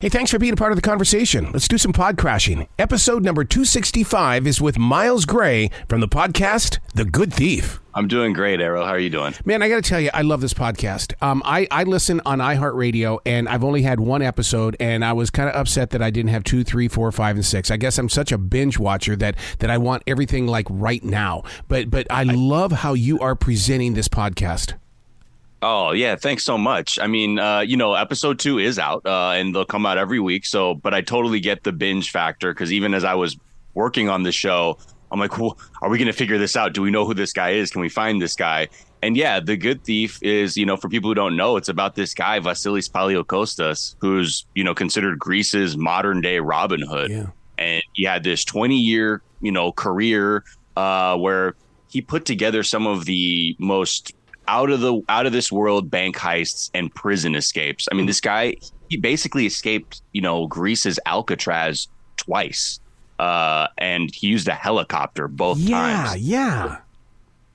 Hey, thanks for being a part of the conversation. Let's do some pod crashing. Episode number 265 is with Miles Gray from the podcast The Good Thief. I'm doing great, Errol. How are you doing? Man, I got to tell you, I love this podcast. I listen on iHeartRadio, and I've only had one episode, and I was kind of upset that I didn't have 2, 3, 4, 5, and 6. I guess I'm such a binge watcher that I want everything like right now. But I love how you are presenting this podcast. Oh, yeah. Thanks so much. I mean, episode 2 is out and they'll come out every week. So but I totally get the binge factor, because even as I was working on the show, I'm like, well, are we going to figure this out? Do we know who this guy is? Can we find this guy? And yeah, The Good Thief is, for people who don't know, it's about this guy, Vassilis Palaikostas, who's, considered Greece's modern day Robin Hood. Yeah. And he had this 20-year, career where he put together some of the most out of this world bank heists and prison escapes. I mean, this guy, he basically escaped, Greece's Alcatraz twice. And he used a helicopter both times. Yeah.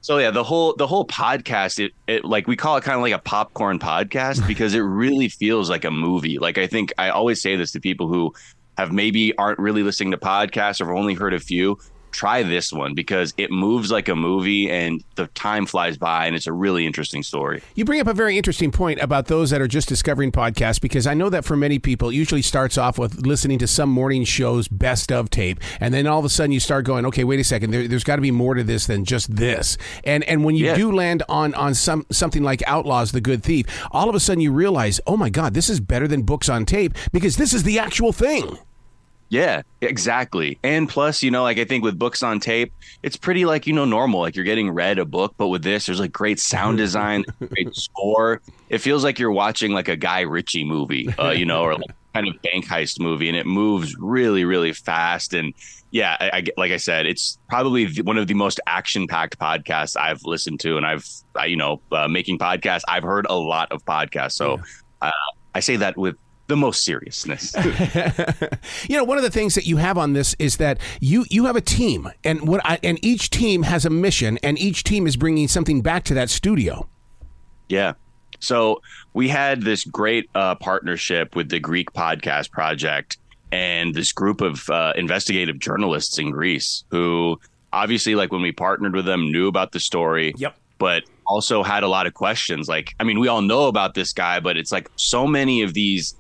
So yeah, the whole podcast, it like, we call it kind of like a popcorn podcast because it really feels like a movie. Like, I think I always say this to people who aren't really listening to podcasts or have only heard a few. Try this one because it moves like a movie and the time flies by, and it's a really interesting story. You bring up a very interesting point about those that are just discovering podcasts, because I know that for many people, it usually starts off with listening to some morning show's best of tape, and then all of a sudden you start going, okay, wait a second, there's got to be more to this than just this. And when you do land on something like Outlaws, The Good Thief, all of a sudden you realize, oh my God, this is better than books on tape because this is the actual thing. Yeah, exactly. And plus, I think with books on tape, it's pretty normal. Like you're getting read a book, but with this, there's great sound design, great score. It feels like you're watching a Guy Ritchie movie, or kind of bank heist movie, and it moves really, really fast. And yeah, like I said, it's probably one of the most action-packed podcasts I've listened to. And making podcasts, I've heard a lot of podcasts. So I say that with the most seriousness. One of the things that you have on this is that you have a team, and and each team has a mission, and each team is bringing something back to that studio. Yeah. So we had this great partnership with the Greek Podcast Project and this group of investigative journalists in Greece who obviously, when we partnered with them, knew about the story. Yep. But also had a lot of questions. We all know about this guy, but it's so many of these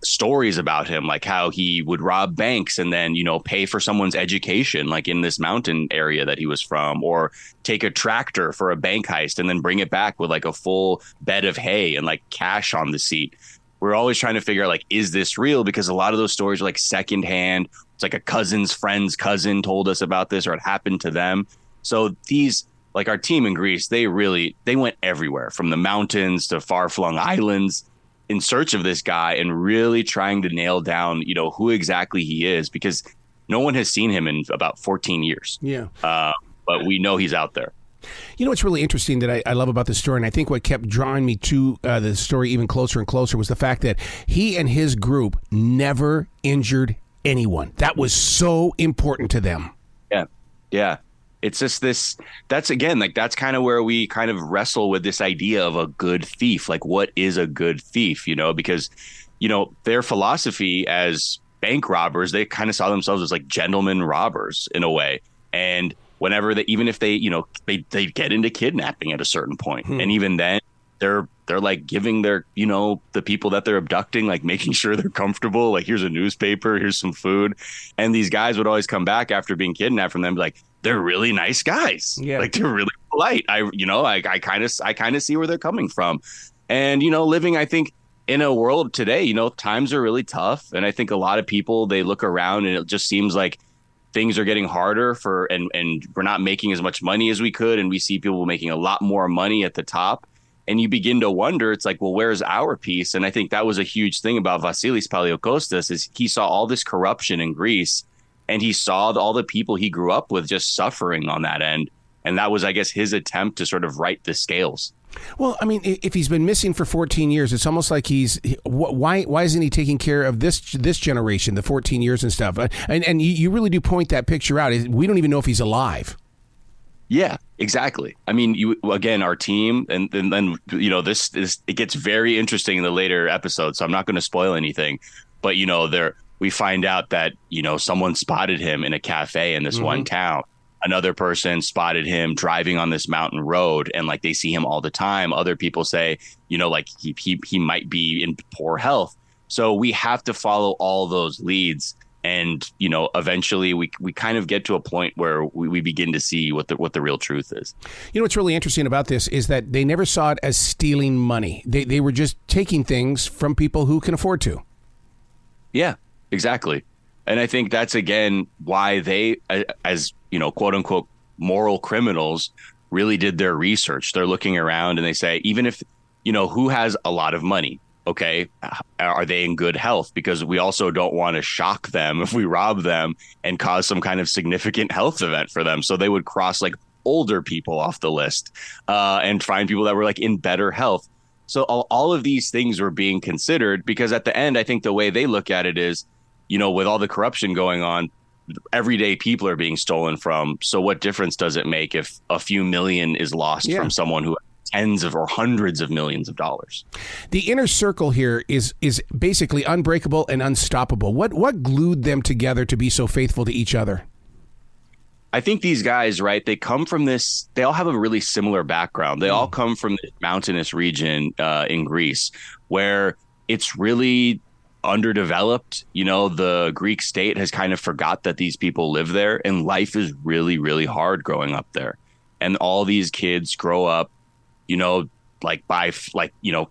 stories about him, like how he would rob banks and then, pay for someone's education, like in this mountain area that he was from, or take a tractor for a bank heist and then bring it back with a full bed of hay and cash on the seat. We're always trying to figure out, is this real? Because a lot of those stories are secondhand. It's a cousin's friend's cousin told us about this, or it happened to them. So these, our team in Greece, they went everywhere, from the mountains to far-flung islands, in search of this guy and really trying to nail down, who exactly he is, because no one has seen him in about 14 years. Yeah. But we know he's out there. What's really interesting that I love about the story, and I think what kept drawing me to the story even closer and closer, was the fact that he and his group never injured anyone. That was so important to them. Yeah. Yeah. It's just that's kind of where we kind of wrestle with this idea of a good thief. What is a good thief, because, their philosophy as bank robbers, they kind of saw themselves as gentlemen robbers in a way. And whenever even if they get into kidnapping at a certain point, and even then they're giving their, the people that they're abducting, making sure they're comfortable. Here's a newspaper, here's some food. And these guys would always come back after being kidnapped from them, they're really nice guys. Yeah. They're really polite. I kind of see where they're coming from. And, living, I think, in a world today, times are really tough. And I think a lot of people, they look around and it just seems like things are getting harder and we're not making as much money as we could. And we see people making a lot more money at the top. And you begin to wonder, it's well, where's our piece? And I think that was a huge thing about Vassilis Palaikostas, is he saw all this corruption in Greece. And he saw all the people he grew up with just suffering on that end. And that was, I guess, his attempt to sort of right the scales. Well, I mean, if he's been missing for 14 years, it's almost like why isn't he taking care of this generation, the 14 years and stuff? And you really do point that picture out. We don't even know if he's alive. Yeah, exactly. I mean, our team, and then, this it gets very interesting in the later episodes, so I'm not going to spoil anything. But, we find out that, someone spotted him in a cafe in this one town. Another person spotted him driving on this mountain road, and like they see him all the time. Other people say, like he might be in poor health. So we have to follow all those leads. And, eventually we kind of get to a point where we begin to see what the real truth is. What's really interesting about this is that they never saw it as stealing money. They were just taking things from people who can afford to. Yeah, exactly. And I think that's, again, why they, as, quote unquote, moral criminals, really did their research. They're looking around and they say, even if, who has a lot of money? Okay, are they in good health? Because we also don't want to shock them if we rob them and cause some kind of significant health event for them. So they would cross like older people off the list and find people that were like in better health. So all of these things were being considered, because at the end, I think the way they look at it is, with all the corruption going on, everyday people are being stolen from. So what difference does it make if a few million is lost from someone who tens of or hundreds of millions of dollars? The inner circle here is basically unbreakable and unstoppable. What glued them together to be so faithful to each other? I think these guys, right, they come from this, they all have a really similar background. They all come from this mountainous region in Greece where it's really underdeveloped. The Greek state has kind of forgot that these people live there, and life is really, really hard growing up there. And all these kids grow up, by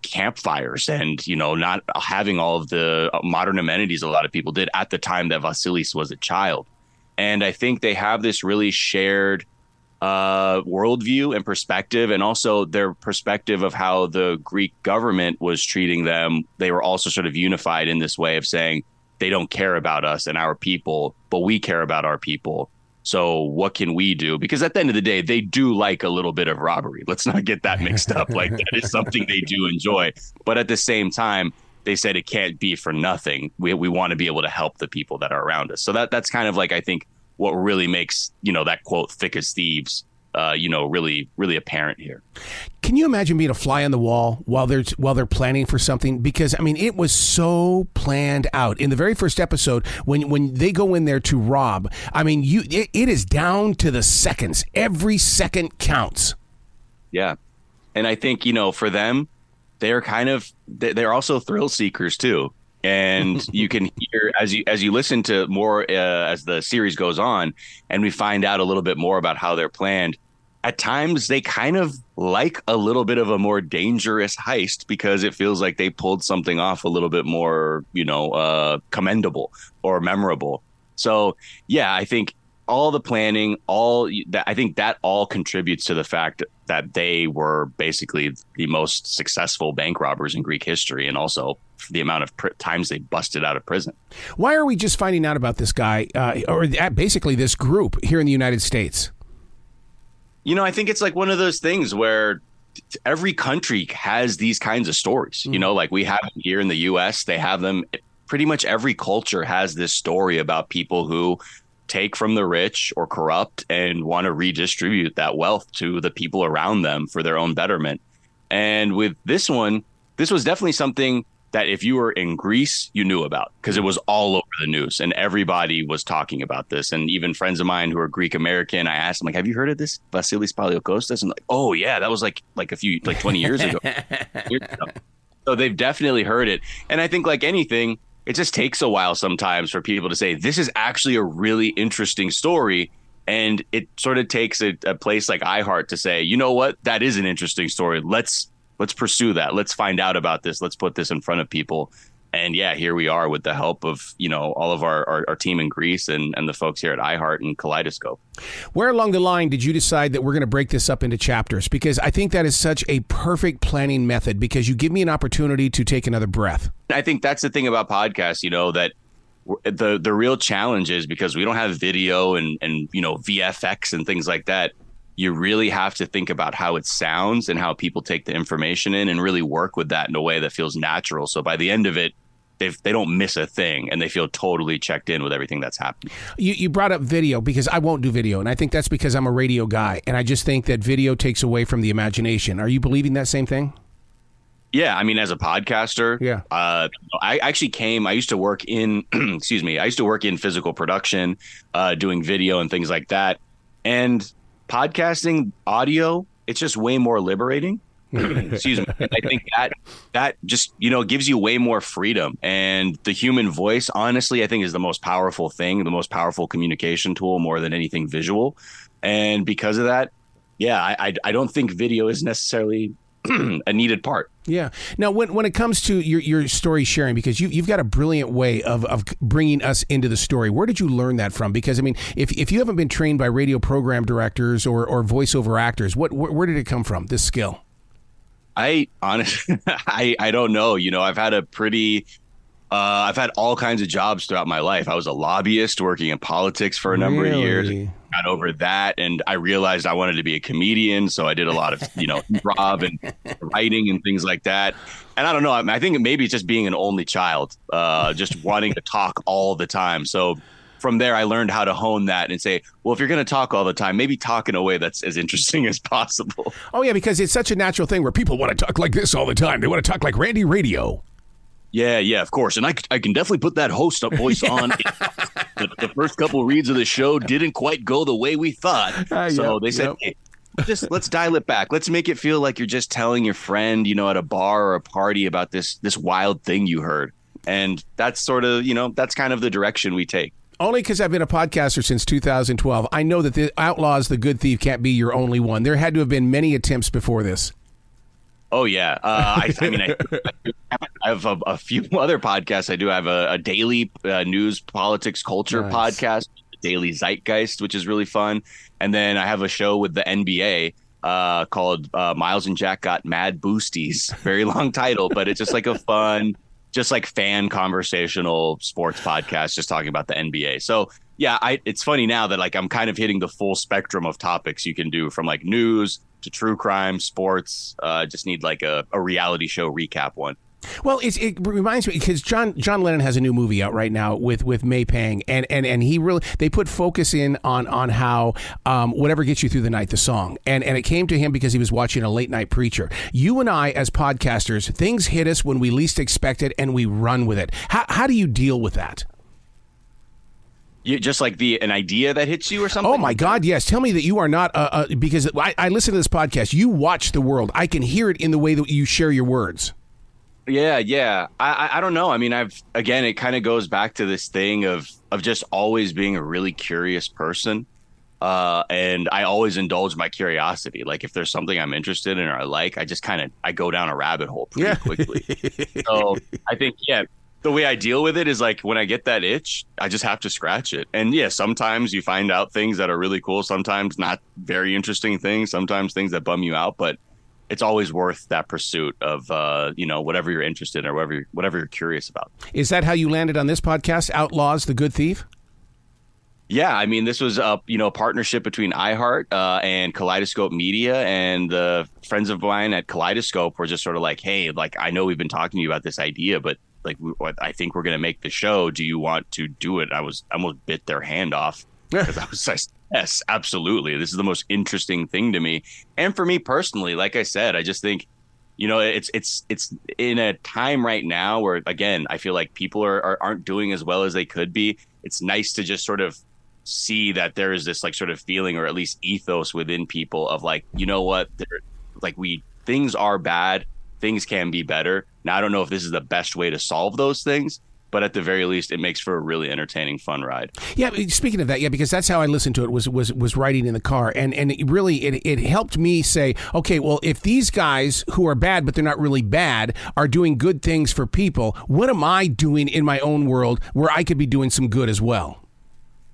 campfires and, not having all of the modern amenities a lot of people did at the time that Vassilis was a child. And I think they have this really shared worldview and perspective, and also their perspective of how the Greek government was treating them. They were also sort of unified in this way of saying they don't care about us and our people, but we care about our people. So what can we do? Because at the end of the day, they do like a little bit of robbery. Let's not get that mixed up. Like, that is something they do enjoy. But at the same time, they said it can't be for nothing. We want to be able to help the people that are around us. So that's kind of like, I think, what really makes, that quote, thick as thieves, really, really apparent here. Can you imagine being a fly on the wall while they're planning for something? Because, I mean, it was so planned out. In the very first episode, when they go in there to rob, I mean, it is down to the seconds. Every second counts. Yeah. And I think, for them, they're also thrill seekers, too. And you can hear as you listen to more as the series goes on, and we find out a little bit more about how they're planned. At times, they kind of like a little bit of a more dangerous heist because it feels like they pulled something off a little bit more, commendable or memorable. So, yeah, I think all the planning, I think that all contributes to the fact that they were basically the most successful bank robbers in Greek history, and also the amount of times they busted out of prison. Why are we just finding out about this guy or basically this group here in the United States? I think it's like one of those things where every country has these kinds of stories. Like we have them here in the U.S., they have them. Pretty much every culture has this story about people who take from the rich or corrupt and want to redistribute that wealth to the people around them for their own betterment. And with this one, this was definitely something that if you were in Greece, you knew about because it was all over the news and everybody was talking about this. And even friends of mine who are Greek American, I asked them, like, have you heard of this Vassilis Palaikostas? And like, oh yeah, that was like 20 years ago. So they've definitely heard it. And I think like anything, it just takes a while sometimes for people to say, this is actually a really interesting story. And it sort of takes a place like iHeart to say, you know what, that is an interesting story. Let's pursue that. Let's find out about this. Let's put this in front of people. And yeah, here we are with the help of, all of our team in Greece and the folks here at iHeart and Kaleidoscope. Where along the line did you decide that we're going to break this up into chapters? Because I think that is such a perfect planning method because you give me an opportunity to take another breath. I think that's the thing about podcasts, that the real challenge is because we don't have video and VFX and things like that. You really have to think about how it sounds and how people take the information in and really work with that in a way that feels natural. So by the end of it, they don't miss a thing and they feel totally checked in with everything that's happening. You brought up video because I won't do video. And I think that's because I'm a radio guy. And I just think that video takes away from the imagination. Are you believing that same thing? Yeah, I mean, as a podcaster, Yeah. I used to work in, excuse me, I used to work in physical production, doing video and things like that. And podcasting audio, it's just way more liberating. Excuse me. I think that just, gives you way more freedom. And the human voice, honestly, I think is the most powerful thing, the most powerful communication tool more than anything visual. And because of that, yeah, I don't think video is necessarily a needed part. Yeah. Now, when it comes to your story sharing, because you've got a brilliant way of bringing us into the story, where did you learn that from? Because, I mean, if you haven't been trained by radio program directors or voiceover actors, where did it come from, this skill? I honestly, I don't know. I've had I've had all kinds of jobs throughout my life. I was a lobbyist working in politics for a number of years. Got over that, and I realized I wanted to be a comedian, so I did a lot of improv and writing and things like that. And I don't know, I think maybe it's just being an only child, just wanting to talk all the time. So from there, I learned how to hone that and say, well, if you're going to talk all the time, maybe talk in a way that's as interesting as possible. Oh yeah, because it's such a natural thing where people want to talk like this all the time. They want to talk like Randy Radio. Yeah, of course. And I can definitely put that host up voice on. The first couple of reads of the show didn't quite go the way we thought. So they said, hey, let's dial it back. Let's make it feel like you're just telling your friend, at a bar or a party about this wild thing you heard. And that's sort of, that's kind of the direction we take. Only because I've been a podcaster since 2012. I know that the Outlaws, The Good Thief can't be your only one. There had to have been many attempts before this. Oh, yeah. I have a few other podcasts. I do have a daily news, politics, culture podcast, Daily Zeitgeist, which is really fun. And then I have a show with the NBA called Miles and Jack Got Mad Boosties. Very long title, but it's just like a fun, just like fan conversational sports podcast, just talking about the NBA. So, yeah, it's funny now that like I'm kind of hitting the full spectrum of topics you can do, from like news to true crime, sports. Just need like a reality show recap one. Well, it reminds me, because John Lennon has a new movie out right now with May Pang, and he really, they put focus in on how Whatever Gets You Through the Night, the song, and it came to him because he was watching a late night preacher. You and I, as podcasters, things hit us when we least expect it, and we run with it. How do you deal with that? You just like an idea that hits you or something? Oh my God, yes. Tell me that you are not because I listen to this podcast. You watch the world. I can hear it in the way that you share your words. Yeah. I don't know. I mean, it kind of goes back to this thing of just always being a really curious person. And I always indulge my curiosity. Like if there's something I'm interested in or I like, I go down a rabbit hole pretty quickly. So I think, the way I deal with it is like when I get that itch, I just have to scratch it. And yeah, sometimes you find out things that are really cool, sometimes not very interesting things, sometimes things that bum you out, but it's always worth that pursuit of, whatever you're interested in or whatever you're curious about. Is that how you landed on this podcast, Outlaws, The Good Thief? Yeah, I mean, this was a partnership between iHeart and Kaleidoscope Media, and the friends of mine at Kaleidoscope were just sort of like, hey, like, I know we've been talking to you about this idea, but like, I think we're going to make the show. Do you want to do it? I almost bit their hand off because I was like, yes, absolutely. This is the most interesting thing to me. And for me personally, like I said, I just think, it's in a time right now where, again, I feel like people aren't doing as well as they could be. It's nice to just sort of see that there is this like sort of feeling, or at least ethos within people of like, you know what, things are bad. Things can be better. Now, I don't know if this is the best way to solve those things, but at the very least, it makes for a really entertaining, fun ride. Yeah, speaking of that, because that's how I listened to it, was riding in the car. And it helped me say, okay, well, if these guys who are bad, but they're not really bad, are doing good things for people, what am I doing in my own world where I could be doing some good as well?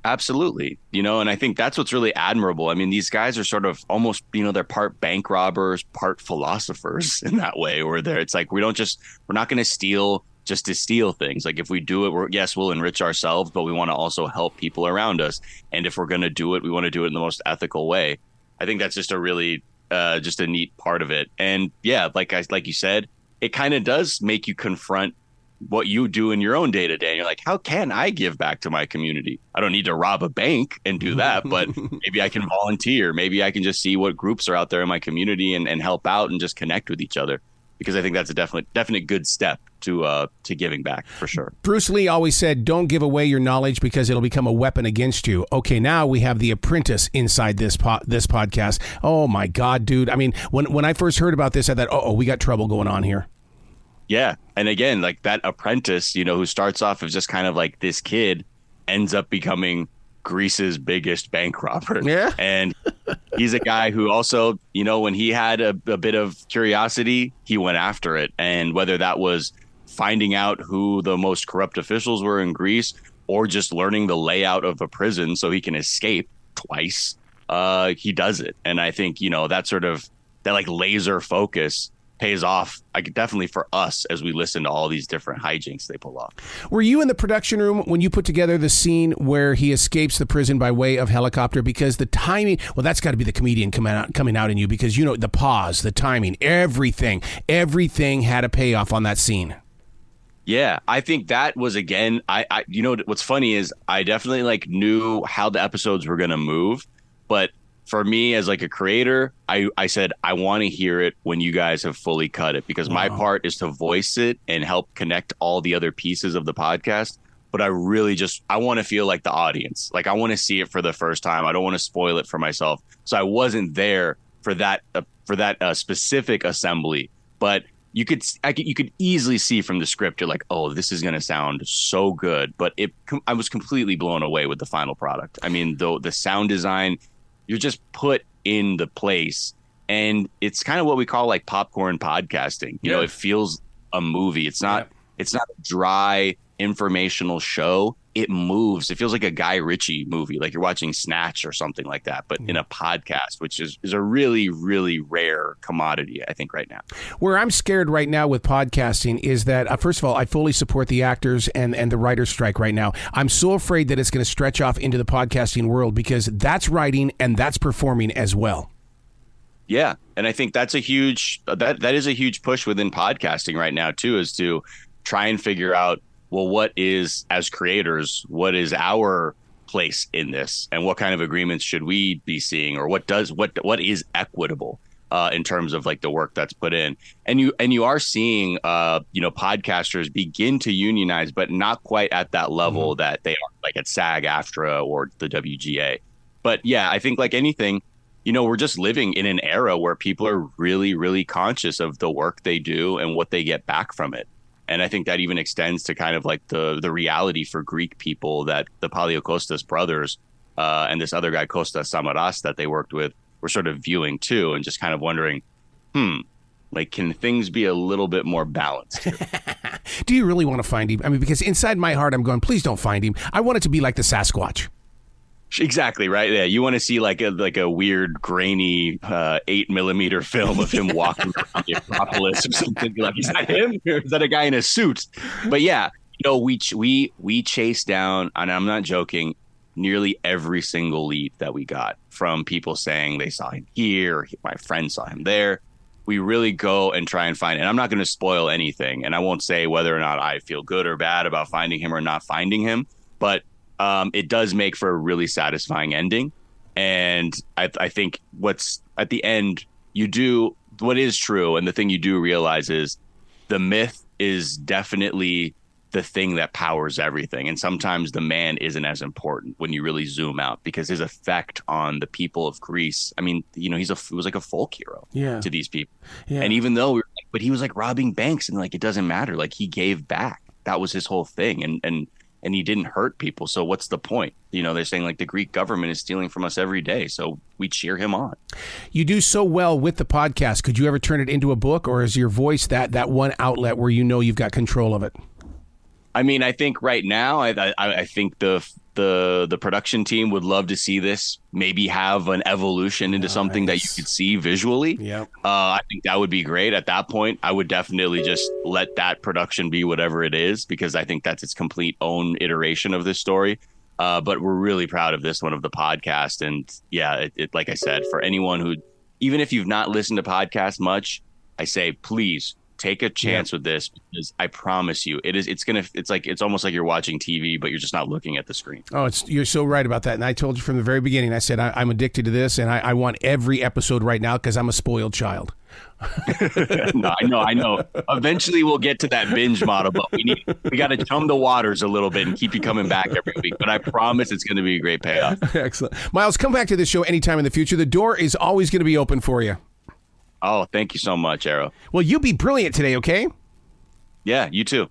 Absolutely. And I think that's what's really admirable. I mean, these guys are sort of almost, they're part bank robbers, part philosophers in that way, where it's like, we're not going to steal just to steal things. Like if we do it, we'll enrich ourselves, but we want to also help people around us. And if we're going to do it, we want to do it in the most ethical way. I think that's just a really, just a neat part of it. And yeah, like you said, it kind of does make you confront what you do in your own day to day. You're like, how can I give back to my community? I don't need to rob a bank and do that, but maybe I can volunteer. Maybe I can just see what groups are out there in my community and help out and just connect with each other. because I think that's a definite good step to giving back for sure. Bruce Lee always said, don't give away your knowledge because it'll become a weapon against you. Okay, now we have The Apprentice inside this podcast. Oh my God, dude. I mean, when I first heard about this, I thought, we got trouble going on here. Yeah. And again, like that apprentice, who starts off as just kind of like this kid ends up becoming Greece's biggest bank robber. Yeah. And he's a guy who also, when he had a bit of curiosity, he went after it. And whether that was finding out who the most corrupt officials were in Greece or just learning the layout of a prison so he can escape twice, he does it. And I think, that like laser focus pays off definitely for us as we listen to all these different hijinks they pull off. Were you in the production room when you put together the scene where he escapes the prison by way of helicopter? Because the timing, well, that's got to be the comedian coming out in you, because the pause, the timing, everything had a payoff on that scene. Yeah, I think that was, again, I what's funny is I definitely knew how the episodes were going to move, but for me as like a creator, I said, I want to hear it when you guys have fully cut it, because my part is to voice it and help connect all the other pieces of the podcast. But I really I want to feel like the audience. Like I want to see it for the first time. I don't want to spoil it for myself. So I wasn't there for that specific assembly. But you could easily see from the script, you're like, oh, this is going to sound so good. But I was completely blown away with the final product. I mean, the sound design, you're just put in the place, and it's kind of what we call like popcorn podcasting. It feels a movie. It's not a dry informational show. It moves. It feels like a Guy Ritchie movie, like you're watching Snatch or something like that, but in a podcast, which is a really, really rare commodity, I think, right now. Where I'm scared right now with podcasting is that, first of all, I fully support the actors and the writer's strike right now. I'm so afraid that it's going to stretch off into the podcasting world, because that's writing and that's performing as well. Yeah. And I think that's that is a huge push within podcasting right now, too, is to try and figure out, well, what is, as creators, what is our place in this, and what kind of agreements should we be seeing, or what is equitable in terms of like the work that's put in. And you are seeing podcasters begin to unionize, but not quite at that level that they are like at SAG-AFTRA or the WGA. But yeah, I think like anything, we're just living in an era where people are really, really conscious of the work they do and what they get back from it. And I think that even extends to kind of like the reality for Greek people that the Palaikostas brothers and this other guy, Kostas Samaras, that they worked with, were sort of viewing too, and just kind of wondering, like, can things be a little bit more balanced here? Do you really want to find him? I mean, because inside my heart, I'm going, please don't find him. I want it to be like the Sasquatch. Exactly right. Yeah, you want to see like a weird, grainy 8mm film of him walking around the Acropolis or something. Like, is that him? Or is that a guy in a suit? But yeah, we chased down, and I'm not joking, nearly every single lead that we got from people saying they saw him here, or my friend saw him there. We really go and try and find, and I'm not going to spoil anything, and I won't say whether or not I feel good or bad about finding him or not finding him, but it does make for a really satisfying ending. And I think what's at the end, what is true, and the thing you do realize is the myth is definitely the thing that powers everything. And sometimes the man isn't as important when you really zoom out, because his effect on the people of Greece, I mean, he was like a folk hero to these people. Yeah. And even though, but he was like robbing banks, and like, it doesn't matter. Like, he gave back. That was his whole thing. And he didn't hurt people. So what's the point? They're saying like the Greek government is stealing from us every day. So we cheer him on. You do so well with the podcast. Could you ever turn it into a book, or is your voice that one outlet where you've got control of it? I mean, I think right now, I think the production team would love to see this maybe have an evolution into something that you could see visually. Yep. I think that would be great. At that point, I would definitely just let that production be whatever it is, because I think that's its complete own iteration of this story. But we're really proud of this one, of the podcast. And yeah, it like I said, for anyone who, even if you've not listened to podcasts much, I say, please take a chance with this, because I promise you, it's almost like you're watching TV, but you're just not looking at the screen. Oh, you're so right about that. And I told you from the very beginning, I said, I'm addicted to this, and I want every episode right now, because I'm a spoiled child. No, I know. Eventually, we'll get to that binge model, but we got to chum the waters a little bit and keep you coming back every week. But I promise it's going to be a great payoff. Excellent, Miles. Come back to this show anytime in the future. The door is always going to be open for you. Oh, thank you so much, Arrow. Well, you be brilliant today, okay? Yeah, you too.